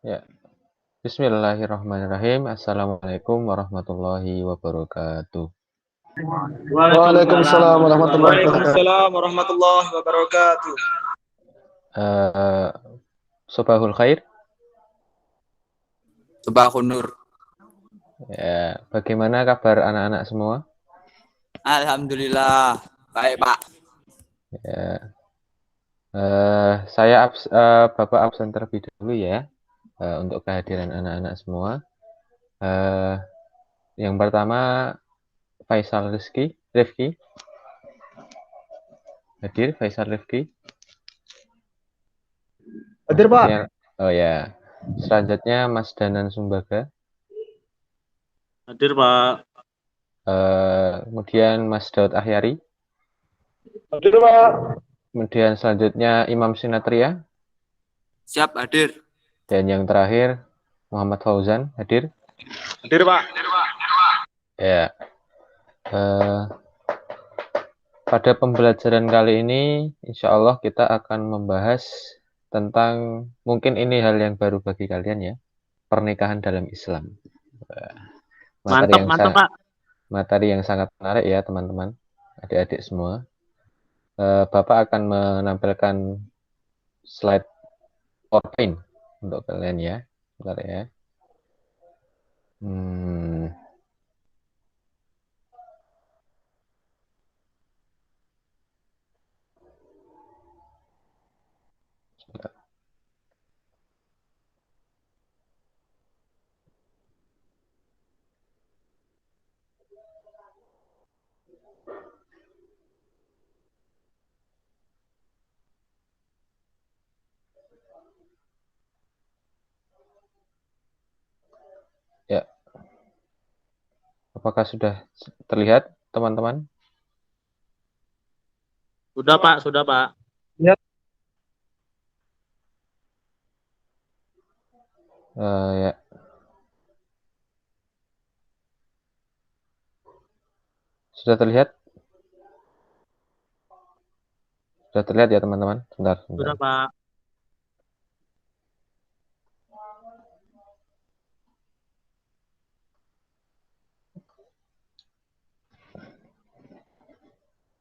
Ya, Bismillahirrahmanirrahim. Assalamualaikum warahmatullahi wabarakatuh. Waalaikumsalam warahmatullahi wabarakatuh. Waalaikumsalam warahmatullahi wabarakatuh. Eh, Sobahul khair. Coba aku Nur. Ya, bagaimana kabar anak-anak semua? Alhamdulillah. Baik, Pak. Ya, Bapak absen terlebih dahulu ya, untuk kehadiran anak-anak semua. Yang pertama Faisal Rifki. Hadir Faisal Rifki. Hadir, Pak. Oh ya. Selanjutnya Mas Danan Sumbaga. Hadir, Pak. Kemudian Mas Daud Ahyari. Hadir, Pak. Kemudian selanjutnya Imam Sinatria. Siap hadir. Dan yang terakhir Muhammad Fauzan. Hadir? Hadir, Pak. Ya. Pada pembelajaran kali ini, insya Allah kita akan membahas tentang, mungkin ini hal yang baru bagi kalian ya, pernikahan dalam Islam. Mantap, Pak. Materi yang sangat menarik ya teman-teman, adik-adik semua. Bapak akan menampilkan slide PowerPoint untuk kalian ya. Bentar ya. Ya. Apakah sudah terlihat teman-teman? Sudah, Pak. Ya. Ya. Sudah terlihat? Sudah terlihat ya teman-teman? Sebentar. Sudah, Pak.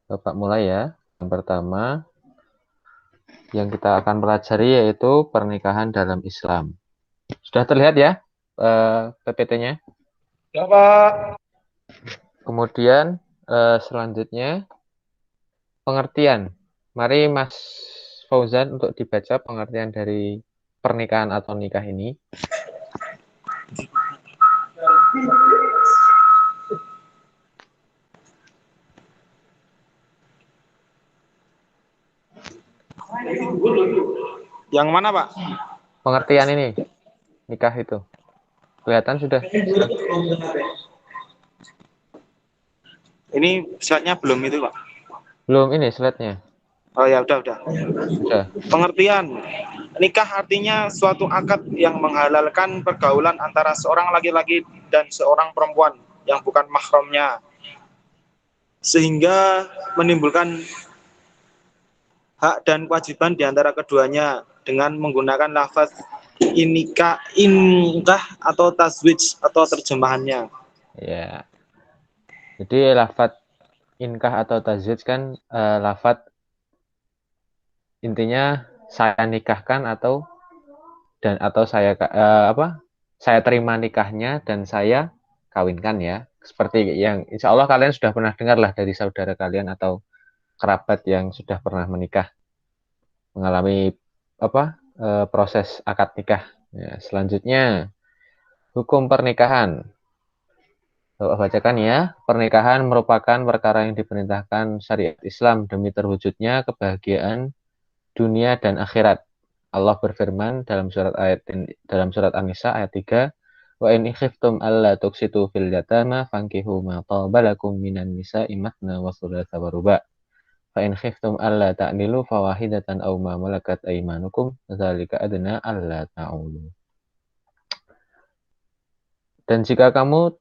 Bapak mulai ya. Yang pertama yang kita akan pelajari yaitu pernikahan dalam Islam. Sudah terlihat ya PPT-nya? Ya, Pak. Kemudian selanjutnya pengertian. Mari Mas Fauzan untuk dibaca pengertian dari pernikahan atau nikah ini. Yang mana, Pak? Pengertian ini, nikah itu. Kelihatan sudah? Ini slide-nya belum itu, Pak. Belum ini slide-nya. Oh ya, udah. Sudah. Pengertian. Nikah artinya suatu akad yang menghalalkan pergaulan antara seorang laki-laki dan seorang perempuan yang bukan mahramnya, sehingga menimbulkan hak dan kewajiban di antara keduanya dengan menggunakan lafaz inkah atau tazwij atau terjemahannya. Ya. Jadi lafaz inkah atau tazwij kan lafaz intinya saya nikahkan atau saya saya terima nikahnya dan saya kawinkan ya. Seperti yang insya Allah kalian sudah pernah dengar lah dari saudara kalian atau kerabat yang sudah pernah menikah, mengalami proses akad nikah. Ya, selanjutnya hukum pernikahan. Bapak bacakan ya. Pernikahan merupakan perkara yang diperintahkan syariat Islam demi terwujudnya kebahagiaan dunia dan akhirat. Allah berfirman dalam surat An-Nisa ayat 3, wa in khiftum alla tuqsitu fil yatama fankihu ma taba lakum minan nisa'i matna wa thulatha wa ruba'. Fa in khiftum alla ta'dilu fawahidatan aw ma malakat aymanukum dzalika adna alla ta'ulu. Dan jika kamu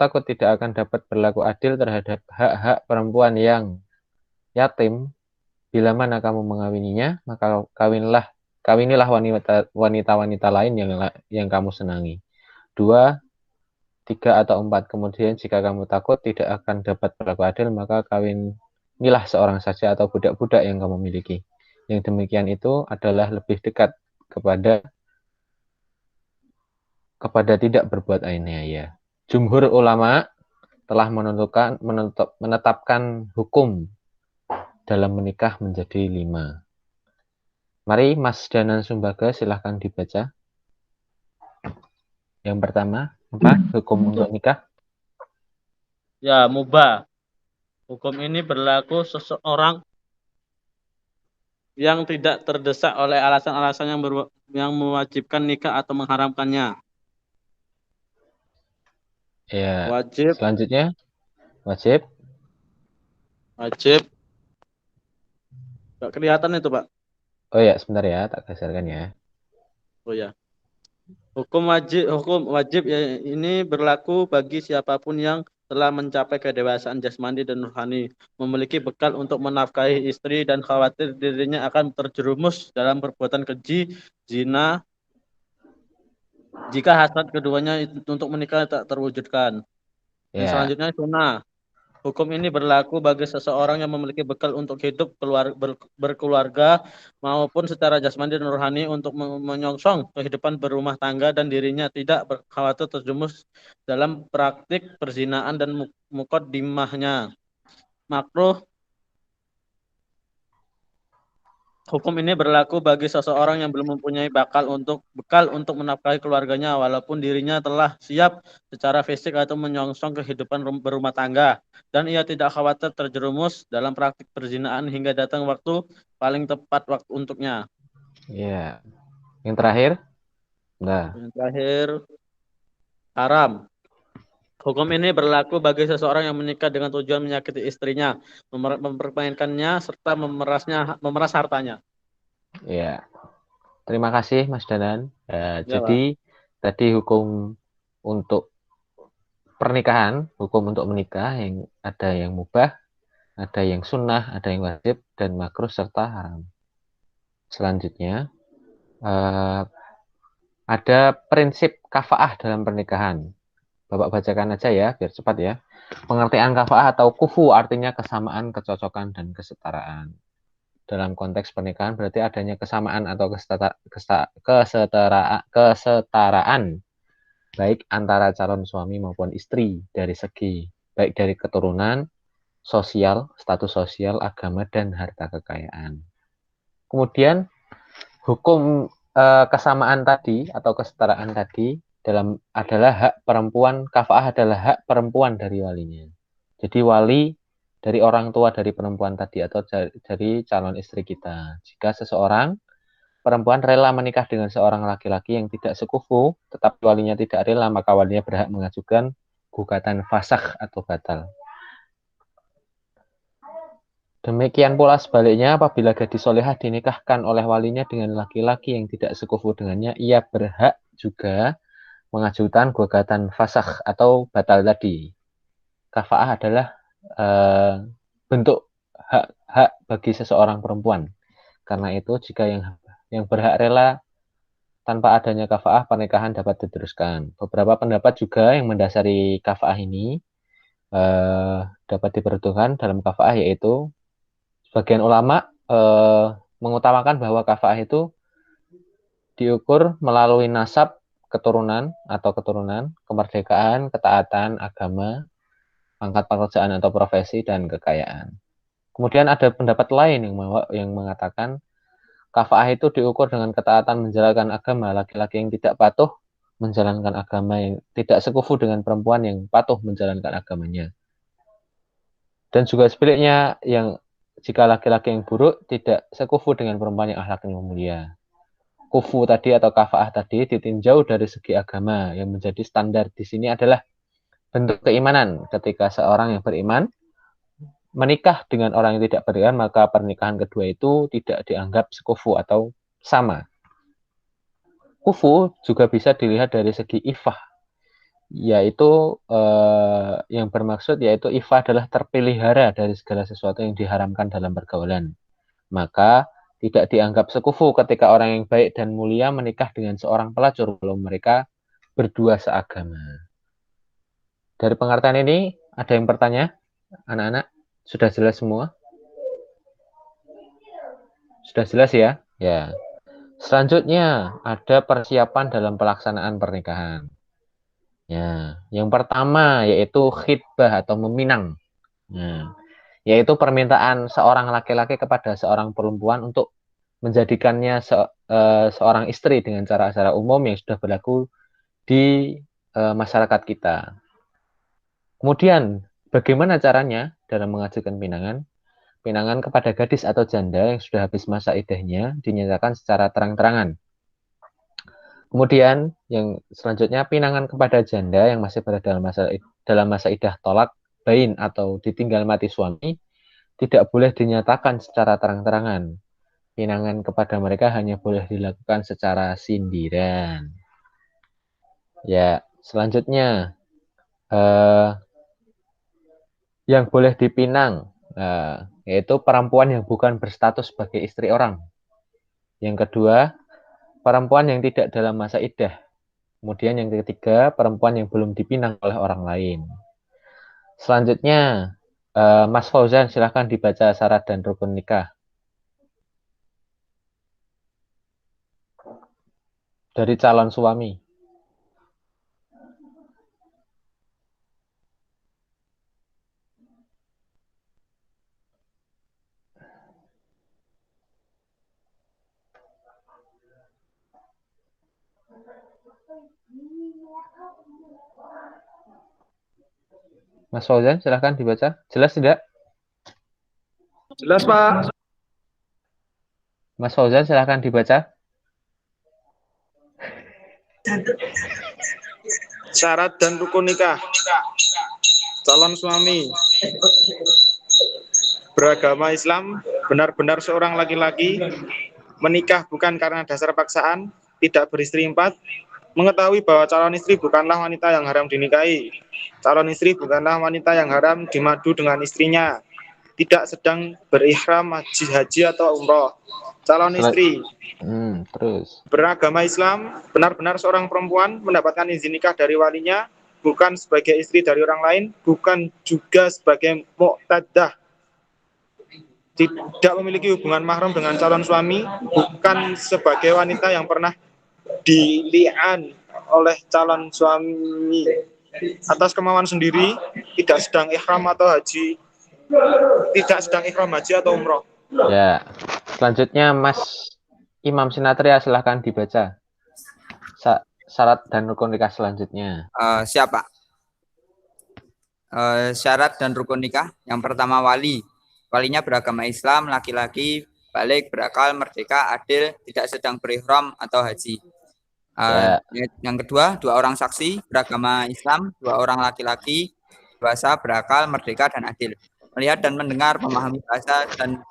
takut tidak akan dapat berlaku adil terhadap hak-hak perempuan yang yatim, bila mana kamu mengawininya, maka kawinilah wanita-wanita lain yang kamu senangi. 2, 3 atau 4. Kemudian jika kamu takut tidak akan dapat berlaku adil, maka kawinilah seorang saja atau budak-budak yang kamu miliki. Yang demikian itu adalah lebih dekat kepada tidak berbuat aniaya. Jumhur ulama telah menetapkan hukum dalam menikah menjadi 5. Mari Mas Danan Sumbaga silahkan dibaca. Yang pertama, apa? Hukum untuk nikah. Ya, mubah. Hukum ini berlaku seseorang yang tidak terdesak oleh alasan-alasan yang mewajibkan nikah atau mengharamkannya. Ya. Wajib, Selanjutnya, wajib. Nggak kelihatan itu, Pak. Oh ya, sebentar ya, tak geserkan ya. Oh ya. Hukum wajib ya, ini berlaku bagi siapapun yang telah mencapai kedewasaan jasmani dan rohani, memiliki bekal untuk menafkahi istri dan khawatir dirinya akan terjerumus dalam perbuatan keji, zina, jika hasrat keduanya untuk menikah tak terwujudkan. Yang Ya. selanjutnya sunnah. Hukum ini berlaku bagi seseorang yang memiliki bekal untuk hidup berkeluarga maupun secara jasmani dan rohani untuk menyongsong kehidupan berumah tangga dan dirinya tidak khawatir terjerumus dalam praktik perzinaan dan muqaddimahnya. Makruh. Hukum ini berlaku bagi seseorang yang belum mempunyai bekal untuk menafkahi keluarganya walaupun dirinya telah siap secara fisik atau menyongsong kehidupan berumah tangga dan ia tidak khawatir terjerumus dalam praktik perzinaan hingga datang waktu paling tepat waktu untuknya. Ya. Yang terakhir? Nah. Yang terakhir, haram. Hukum ini berlaku bagi seseorang yang menikah dengan tujuan menyakiti istrinya, mempermainkannya serta memeras hartanya. Ya. Terima kasih Mas Danan. Ya, Jadi tadi hukum untuk pernikahan, hukum untuk menikah yang ada yang mubah, ada yang sunnah, ada yang wajib dan makruh serta haram. Selanjutnya ada prinsip kafaah dalam pernikahan. Bapak bacakan aja ya biar cepat ya. Pengertian kafaah atau kufu artinya kesamaan, kecocokan dan kesetaraan. Dalam konteks pernikahan berarti adanya kesamaan atau kesetaraan baik antara calon suami maupun istri dari segi baik dari keturunan, sosial, status sosial, agama dan harta kekayaan. Kemudian hukum kesamaan tadi atau kesetaraan tadi adalah hak perempuan, kafaah adalah hak perempuan dari walinya. Jadi wali dari orang tua dari perempuan tadi atau dari calon istri kita. Jika seseorang perempuan rela menikah dengan seorang laki-laki yang tidak sekufu, tetapi walinya tidak rela, maka walinya berhak mengajukan gugatan fasakh atau batal. Demikian pula sebaliknya, apabila gadis solehah dinikahkan oleh walinya dengan laki-laki yang tidak sekufu dengannya, ia berhak juga mengajukan gugatan fasakh atau batal tadi. Kafaah adalah bentuk hak bagi seseorang perempuan. Karena itu, jika yang berhak rela tanpa adanya kafaah, pernikahan dapat diteruskan. Beberapa pendapat juga yang mendasari kafaah ini dapat diperhitungkan dalam kafaah, yaitu sebagian ulama mengutamakan bahwa kafaah itu diukur melalui nasab, keturunan, kemerdekaan, ketaatan, agama, pangkat pekerjaan atau profesi, dan kekayaan. Kemudian ada pendapat lain yang mengatakan kafaah itu diukur dengan ketaatan menjalankan agama laki-laki yang tidak patuh menjalankan agama yang tidak sekufu dengan perempuan yang patuh menjalankan agamanya. Dan juga sebaliknya, yang jika laki-laki yang buruk tidak sekufu dengan perempuan yang akhlaknya mulia. Kufu tadi atau kafaah tadi ditinjau dari segi agama. Yang menjadi standar di sini adalah bentuk keimanan. Ketika seorang yang beriman menikah dengan orang yang tidak beriman, maka pernikahan kedua itu tidak dianggap sekufu atau sama. Kufu juga bisa dilihat dari segi ifah, yaitu yang bermaksud yaitu ifah adalah terpelihara dari segala sesuatu yang diharamkan dalam pergaulan. Maka Tidak dianggap sekufu ketika orang yang baik dan mulia menikah dengan seorang pelacur kalau mereka berdua seagama. Dari pengertian ini, ada yang bertanya? Anak-anak, sudah jelas semua? Sudah jelas ya? Ya. Selanjutnya, ada persiapan dalam pelaksanaan pernikahan. Ya, yang pertama yaitu khitbah atau meminang. Nah, yaitu permintaan seorang laki-laki kepada seorang perempuan untuk menjadikannya seorang istri dengan cara-cara umum yang sudah berlaku di masyarakat kita. Kemudian, bagaimana caranya dalam mengajukan pinangan? Pinangan kepada gadis atau janda yang sudah habis masa iddahnya dinyatakan secara terang-terangan. Kemudian, yang selanjutnya pinangan kepada janda yang masih berada dalam masa iddah tolak, bain atau ditinggal mati suami tidak boleh dinyatakan secara terang-terangan. Pinangan kepada mereka hanya boleh dilakukan secara sindiran. Ya, selanjutnya yang boleh dipinang yaitu perempuan yang bukan berstatus sebagai istri orang. Yang kedua, perempuan yang tidak dalam masa iddah. Kemudian yang ketiga, perempuan yang belum dipinang oleh orang lain. Selanjutnya, Mas Fauzan silahkan dibaca syarat dan rukun nikah. Dari calon suami. Mas Fauzan, silahkan dibaca. Jelas tidak? Jelas, Pak. Mas Fauzan, silahkan dibaca. Syarat dan rukun nikah. Calon suami beragama Islam, benar-benar seorang laki-laki, menikah bukan karena dasar paksaan, tidak beristri 4, mengetahui bahwa calon istri bukanlah wanita yang haram dinikahi, calon istri bukanlah wanita yang haram dimadu dengan istrinya, tidak sedang berihram haji atau umroh. Calon istri Terus. beragama Islam, benar-benar seorang perempuan mendapatkan izin nikah dari walinya, bukan sebagai istri dari orang lain, bukan juga sebagai mu'taddah, tidak memiliki hubungan mahram dengan calon suami, bukan sebagai wanita yang pernah dili'an oleh calon suami atas kemauan sendiri, tidak sedang ihram atau haji, tidak sedang ihram haji atau umroh. Ya, selanjutnya Mas Imam Sinatria silahkan dibaca syarat dan rukun nikah selanjutnya. Siapa? Syarat dan rukun nikah. Yang pertama wali. Walinya beragama Islam, laki-laki, balik, berakal, merdeka, adil, tidak sedang berihram atau haji. Yang kedua, 2 orang saksi, beragama Islam, 2 orang laki-laki, dewasa, berakal, merdeka, dan adil. Melihat dan mendengar, memahami bahasa, dan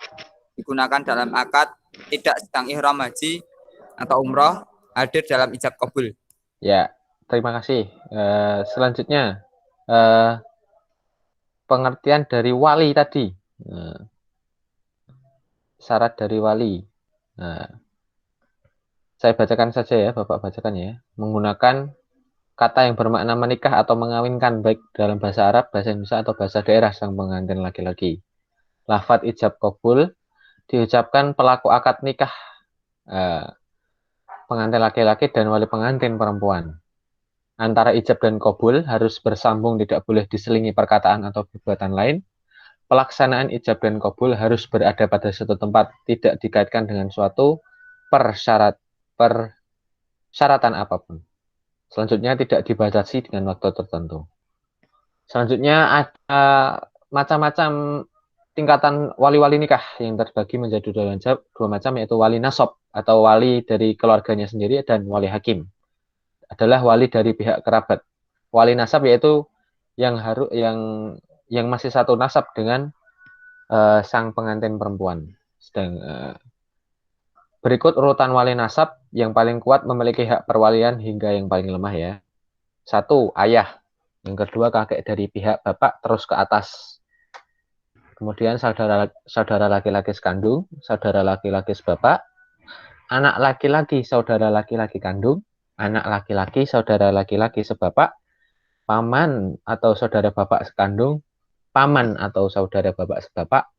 digunakan dalam akad, tidak sedang ihram haji atau umroh, hadir dalam ijab kabul. Ya, terima kasih. Selanjutnya, pengertian dari wali tadi. Syarat dari wali. Saya bacakan saja ya, Bapak bacakan ya. Menggunakan kata yang bermakna menikah atau mengawinkan, baik dalam bahasa Arab, bahasa Indonesia, atau bahasa daerah sang pengantin laki-laki. Lafadz ijab kabul diucapkan pelaku akad nikah, pengantin laki-laki dan wali pengantin perempuan. Antara ijab dan kabul harus bersambung, tidak boleh diselingi perkataan atau perbuatan lain. Pelaksanaan ijab dan kabul harus berada pada suatu tempat, tidak dikaitkan dengan suatu persyaratan apapun. Selanjutnya tidak dibatasi dengan waktu tertentu. Selanjutnya ada macam-macam tingkatan wali-wali nikah yang terbagi menjadi 2 macam, yaitu wali nasab atau wali dari keluarganya sendiri, dan wali hakim adalah wali dari pihak kerabat. Wali nasab yaitu yang masih satu nasab dengan sang pengantin perempuan. Berikut urutan wali nasab. Yang paling kuat memiliki hak perwalian hingga yang paling lemah ya. 1, ayah. Yang kedua, kakek dari pihak bapak terus ke atas. kemudian saudara laki-laki sekandung, saudara laki-laki sebapak, anak laki-laki saudara laki-laki kandung, anak laki-laki saudara laki-laki sebapak, paman atau saudara bapak sekandung, paman atau saudara bapak sebapak,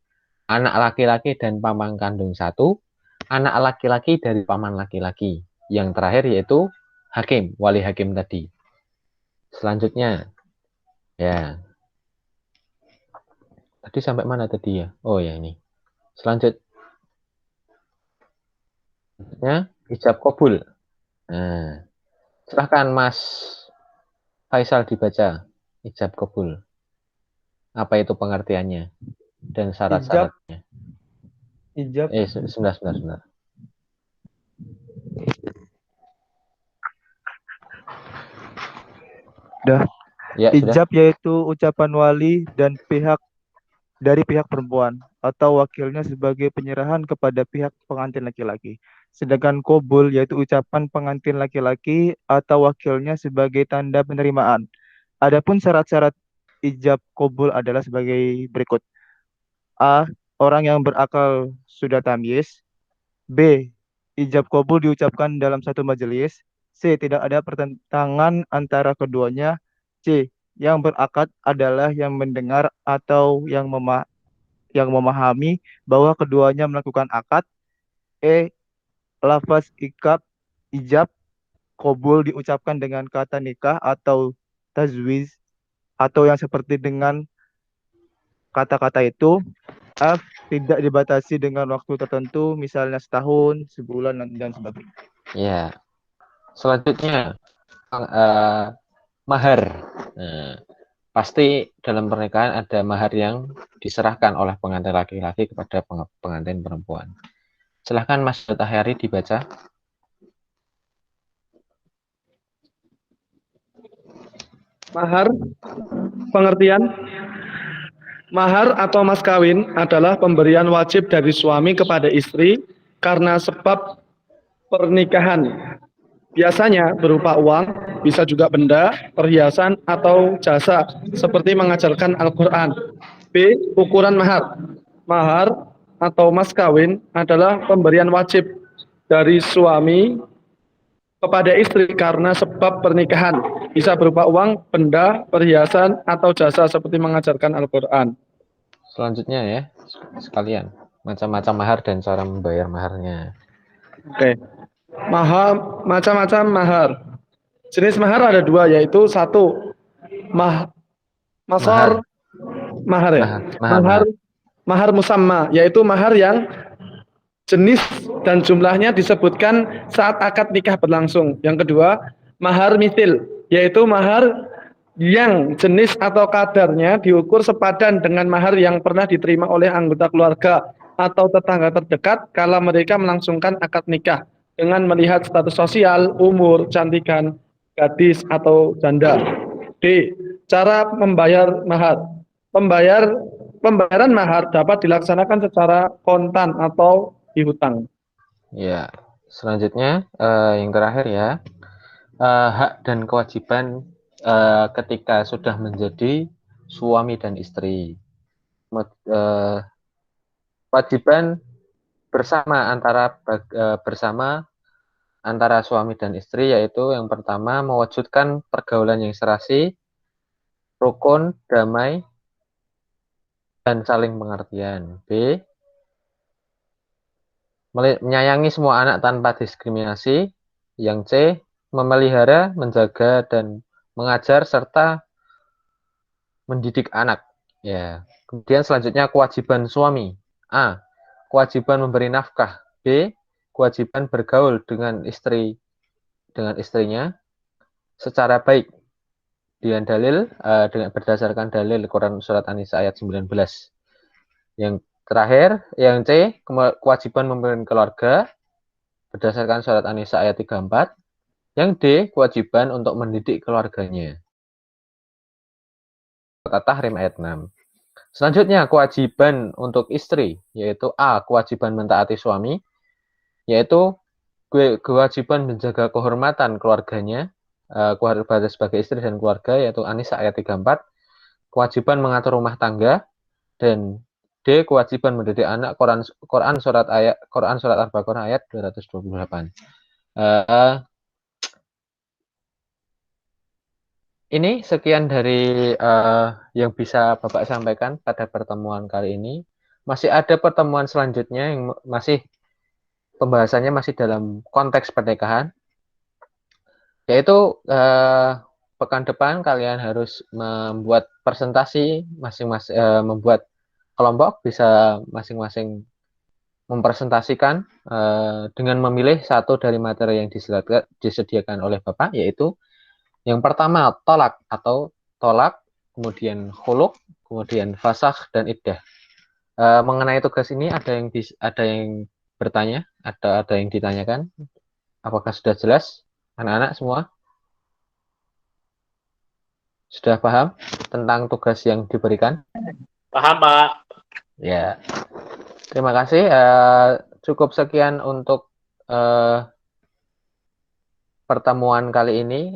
anak laki-laki dan paman kandung satu, anak laki-laki dari paman laki-laki. Yang terakhir yaitu hakim, wali hakim tadi. Selanjutnya, ya. Tadi sampai mana tadi ya? Oh ya ini. Selanjutnya, ijab kabul. Nah, silahkan Mas Faisal dibaca ijab kabul. Apa itu pengertiannya dan syarat-syaratnya? Ijab Sebentar. Dah. Ya, Ijab sudah. yaitu ucapan wali dan dari pihak perempuan atau wakilnya sebagai penyerahan kepada pihak pengantin laki-laki. Sedangkan qabul yaitu ucapan pengantin laki-laki atau wakilnya sebagai tanda penerimaan. Adapun syarat-syarat ijab qabul adalah sebagai berikut. A. Orang yang berakal sudah tamyiz. B. Ijab qabul diucapkan dalam satu majelis. C. Tidak ada pertentangan antara keduanya. C. Yang berakad adalah yang mendengar atau yang memahami bahwa keduanya melakukan akad. E. Lafaz ijab qabul diucapkan dengan kata nikah atau tajwiz atau yang seperti dengan kata-kata itu. F. Tidak dibatasi dengan waktu tertentu, misalnya setahun, sebulan, dan sebagainya. Ya. Selanjutnya, mahar. Nah, pasti dalam pernikahan ada mahar yang diserahkan oleh pengantin laki-laki kepada pengantin perempuan. Silahkan Mas Tahyari dibaca. Mahar, pengertian. Mahar atau mas kawin adalah pemberian wajib dari suami kepada istri karena sebab pernikahan. Biasanya berupa uang, bisa juga benda, perhiasan, atau jasa, seperti mengajarkan Al-Quran. B. Ukuran mahar. Mahar atau mas kawin adalah pemberian wajib dari suami kepada istri karena sebab pernikahan. Bisa berupa uang, benda, perhiasan, atau jasa seperti mengajarkan Al-Quran. Selanjutnya ya, sekalian. Macam-macam mahar dan cara membayar maharnya. Oke. Macam-macam mahar. Jenis mahar ada dua, yaitu satu, mahar ya. Mahar musamma, yaitu mahar yang jenis dan jumlahnya disebutkan saat akad nikah berlangsung. Yang kedua, mahar misil, yaitu mahar yang jenis atau kadarnya diukur sepadan dengan mahar yang pernah diterima oleh anggota keluarga atau tetangga terdekat kala mereka melangsungkan akad nikah dengan melihat status sosial, umur, cantikan gadis atau janda. D. Cara membayar mahar. Pembayaran mahar dapat dilaksanakan secara kontan atau dihutang. Ya, selanjutnya yang terakhir ya, hak dan kewajiban ketika sudah menjadi suami dan istri. Kewajiban bersama antara suami dan istri yaitu yang pertama mewujudkan pergaulan yang serasi, rukun, damai, dan saling pengertian. B. Menyayangi semua anak tanpa diskriminasi. Yang C. Memelihara, menjaga, dan mengajar serta mendidik anak. Ya. Kemudian selanjutnya kewajiban suami. A. Kewajiban memberi nafkah. B. Kewajiban bergaul dengan istrinya secara baik dengan berdasarkan dalil Quran surat An-Nisa ayat 19. Yang terakhir, yang C, kewajiban memberi keluarga berdasarkan surat An-Nisa ayat 34. Yang D, kewajiban untuk mendidik keluarganya. At-Tahrim ayat 6. Selanjutnya, kewajiban untuk istri, yaitu A, kewajiban mentaati suami, yaitu kewajiban menjaga kehormatan keluarganya, keluarga sebagai istri dan keluarga, yaitu An-Nisa ayat 34. Kewajiban mengatur rumah tangga, dan D. Kewajiban mendidik anak. Quran surat Al-Baqarah ayat 228. Ini sekian dari yang bisa Bapak sampaikan pada pertemuan kali ini. Masih ada pertemuan selanjutnya yang pembahasannya masih dalam konteks pernikahan. Yaitu pekan depan kalian harus membuat presentasi masing-masing, membuat kelompok, bisa masing-masing mempresentasikan dengan memilih satu dari materi yang disediakan oleh Bapak, yaitu yang pertama tolak atau tolak, kemudian khuluk, kemudian fasakh dan iddah. Mengenai tugas ini ada yang bertanya, ada yang ditanyakan. Apakah sudah jelas anak-anak semua? Sudah paham tentang tugas yang diberikan? Paham, Pak. Ya. Terima kasih. Cukup sekian untuk pertemuan kali ini.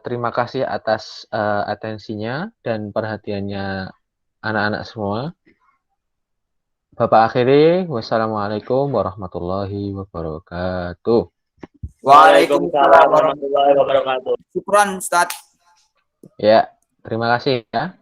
Terima kasih atas atensinya dan perhatiannya anak-anak semua. Bapak akhiri, wassalamualaikum warahmatullahi wabarakatuh. Waalaikumsalam warahmatullahi wabarakatuh. Syukron, Ustaz. Ya, terima kasih ya.